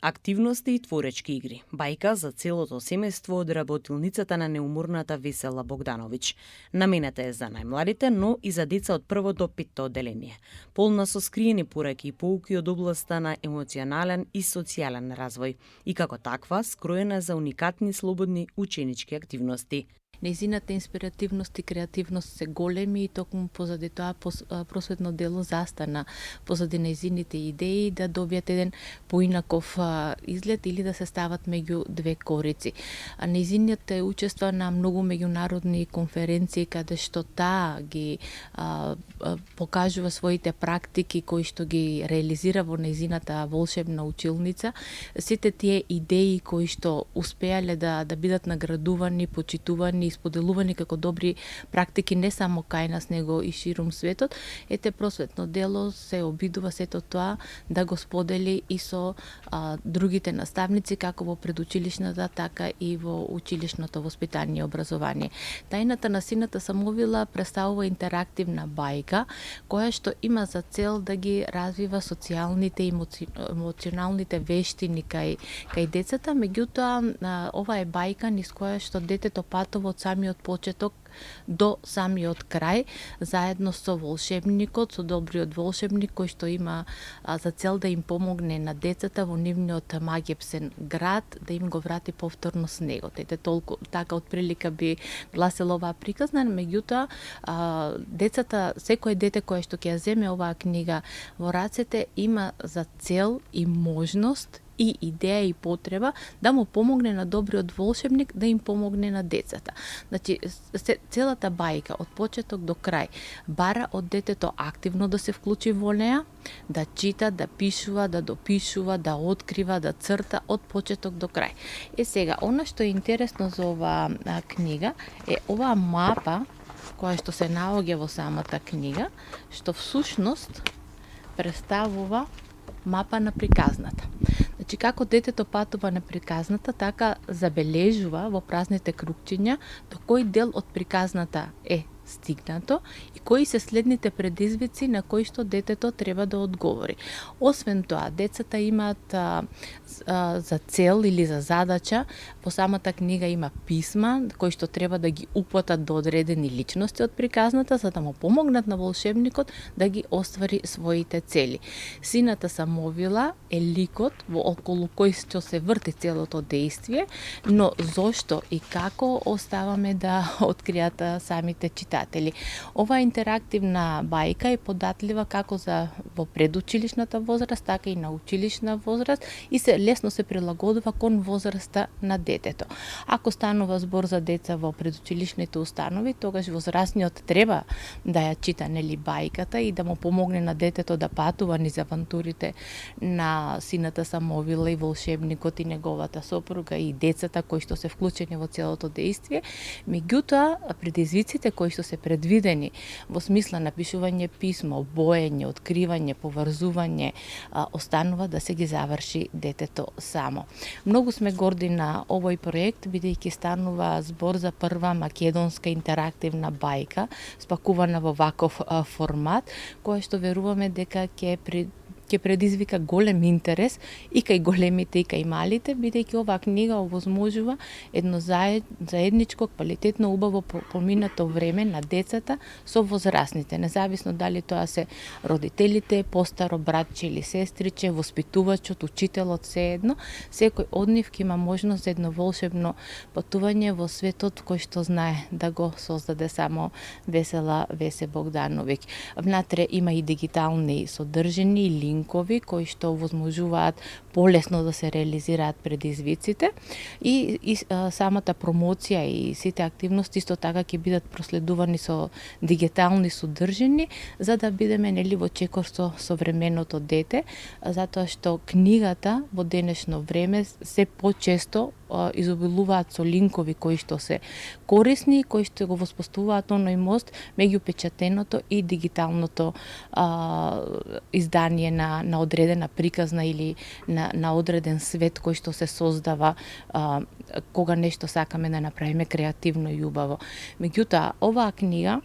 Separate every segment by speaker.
Speaker 1: Активности и творечки игри. Бајка за целото семејство од работилницата на неуморната Весела Богдановиќ. Наменета е за најмладите, но и за деца од 1 до 5 одделение. Полна со скриени пораки и поуки од областа на емоционален и социјален развој. И како таква, скроена за уникатни слободни ученички активности.
Speaker 2: Нејзината инспиративност и креативност се големи и токму позади тоа просветно дело застана позади нејзините идеи да добијат еден поинаков изглед или да се стават меѓу две корици. Нејзините учества на многу меѓународни конференции каде што таа ги покажува своите практики кои што ги реализира во нејзината волшебна училница. Сите тие идеи кои што успеале да бидат наградувани, почитувани и споделувани како добри практики не само кај нас, него и ширум светот, просветно дело се обидува сето тоа да го сподели и со другите наставници, како во предучилишната, така и во училишното воспитание и образование. Тајната на сината самовила представува интерактивна бајка, која што има за цел да ги развива социјалните и емоционалните вештини кај децата, меѓутоа ова е бајка низ која што детето патува од самиот почеток до самиот крај, заедно со волшебникот, со добриот волшебник кој што има за цел да им помогне на децата во нивниот магепсен град, да им го врати повторно снегот. Толку така отприлика би гласела оваа приказна, меѓутоа децата, секој дете кое што ќе ја земе оваа книга во рацете има за цел и можност и идеја и потреба да му помогне на добриот волшебник да им помогне на децата. Значи, целата бајка од почеток до крај бара од детето активно да се вклучи во неа, да чита, да пишува, да допишува, да открива, да црта од почеток до крај. Сега, она што е интересно за оваа книга е оваа мапа која што се наоѓа во самата книга, што всушност представува мапа на приказната. Значи, како детето патува на приказната, така забележува во празните кругчиња до кој дел од приказната е стигнато и кои се следните предизвици на кои што детето треба да одговори. Освен тоа, децата имаат за цел или за задача, во самата книга има писма кои што треба да ги упатат до одредени личности од приказната за да му помогнат на волшебникот да ги оствари своите цели. Сината самовила е ликот во околу кој што се врти целото дејствие, но зошто и како оставаме да откријат самите читатели. Ова интерактивна бајка е податлива како за во предучилишната возраст, така и на училишна возраст и лесно се прилагодува кон возраста на детето. Ако станува збор за деца во предучилишните установи, тогаш возрастниот треба да ја чита нели бајката и да му помогне на детето да патува низ авантурите на сината самовила и волшебникот и неговата сопруга и децата кои што се вклучени во целото дејствие. Меѓутоа, предизвиците кои што се предвидени во смисла на пишување писмо, боење, откривање, поврзување, останува да се ги заврши детето само. Многу сме горди на овој проект, бидејќи станува збор за прва македонска интерактивна бајка, спакувана во ваков формат, која што веруваме дека ќе предизвика голем интерес и кај големите и кај малите, бидејќи оваа книга овозможува едно заедничко, квалитетно, убаво поминато време на децата со возрастните, независно дали тоа се родителите, постаро братче или сестриче, воспитувачот, учителот, се едно, секој од нив ќе има можност за едно волшебно патување во светот кој што знае да го создаде само Весела Весе Богдановиќ. Внатре има и дигитални содржини и линкови кои што возможуваат полесно да се реализираат предизвиците и самата промоција и сите активности исто така ќе бидат проследувани со дигитални содржини за да бидеме нели во чекор со современото дете, затоа што книгата во денешно време се почесто изобилуваат со линкови кои што се корисни, кои што го воспоставуваат оној мост меѓу печатеното и дигиталното издание на одредена приказна или на одреден свет кој што се создава кога нешто сакаме да направиме креативно и убаво. Меѓутоа, оваа книга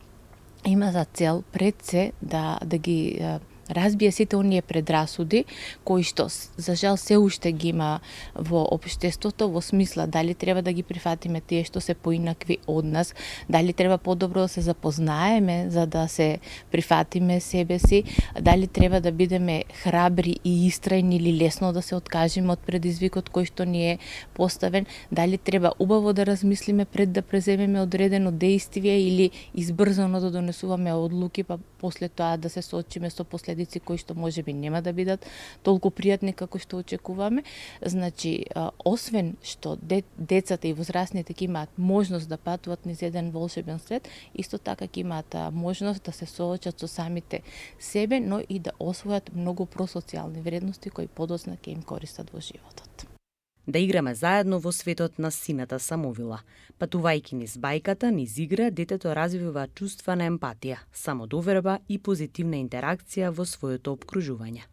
Speaker 2: има за цел пред се да ги разбие сите оние предрасуди кои што за жал се уште ги има во општеството, во смисла дали треба да ги прифатиме тие што се поинакви од нас, дали треба подобро да се запознаеме за да се прифатиме себе си, дали треба да бидеме храбри и истрајни или лесно да се откажеме од предизвикот кој што ни е поставен, дали треба убаво да размислиме пред да преземеме одредено действие или избрзано да донесуваме одлуки, па после тоа да се соочиме со последици кои што можеби нема да бидат толку пријатни како што очекуваме. Значи, освен што децата и возрастните ќе имаат можност да патуваат низ еден волшебен свет, исто така ќе имаат можност да се соочат со самите себе, но и да освојат многу просоцијални вредности кои подоцна ќе им користат во животот.
Speaker 1: Да играме заедно во светот на сината самовила. Патувајќи низ бајката, низ игра, детето развива чувства на емпатија, самодоверба и позитивна интеракција во своето опкружување.